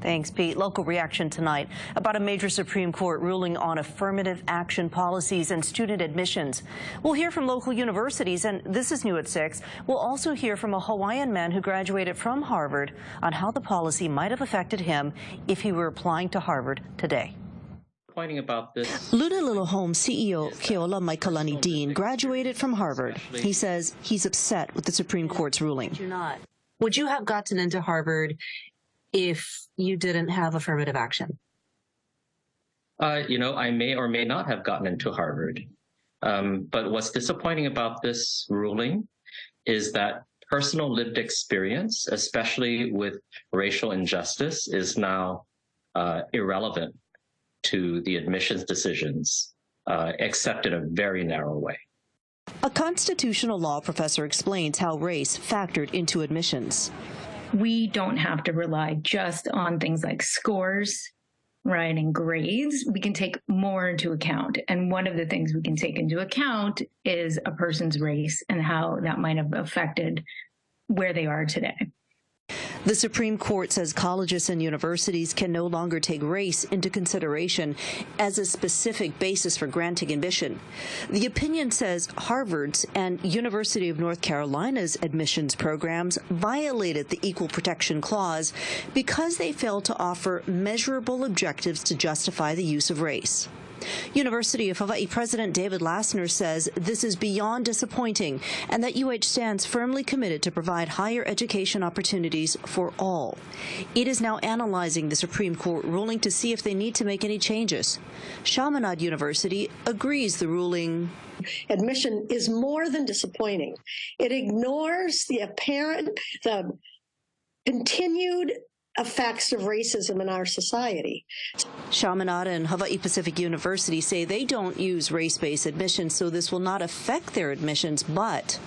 Thanks, Pete. Local reaction tonight about a major Supreme Court ruling on affirmative action policies and student admissions. We'll hear from local universities, and this is new at 6. We'll also hear from a Hawaiian man who graduated from Harvard on how the policy might have affected him if he were applying to Harvard today. About this. Lunalilo Home CEO Keola Maikalani Dean graduated from Harvard. He says he's upset with the Supreme Court's ruling. Would you have gotten into Harvard if you didn't have affirmative action? I may or may not have gotten into Harvard. But what's disappointing about this ruling is that personal lived experience, especially with racial injustice, is now irrelevant to the admissions decisions, except in a very narrow way. A constitutional law professor explains how race factored into admissions. We don't have to rely just on things like scores, right, and grades. We can take more into account. And one of the things we can take into account is a person's race and how that might have affected where they are today. The Supreme Court says colleges and universities can no longer take race into consideration as a specific basis for granting admission. The opinion says Harvard's and University of North Carolina's admissions programs violated the Equal Protection Clause because they failed to offer measurable objectives to justify the use of race. University of Hawaii President David Lassner says this is beyond disappointing and that UH stands firmly committed to provide higher education opportunities for all. It is now analyzing the Supreme Court ruling to see if they need to make any changes. Chaminade University agrees the ruling. Admission is more than disappointing. It ignores the continued effects of racism in our society. Chaminade and Hawaii Pacific University say they don't use race-based admissions, so this will not affect their admissions, but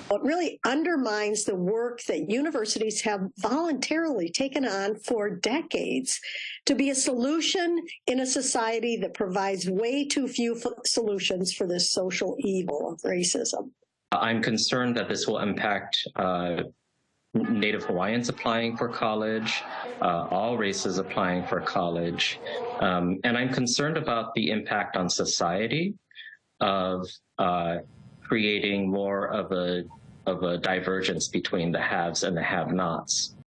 it really undermines the work that universities have voluntarily taken on for decades to be a solution in a society that provides way too few solutions for this social evil of racism. I'm concerned that this will impact Native Hawaiians applying for college, all races applying for college. And I'm concerned about the impact on society of creating more of a divergence between the haves and the have-nots.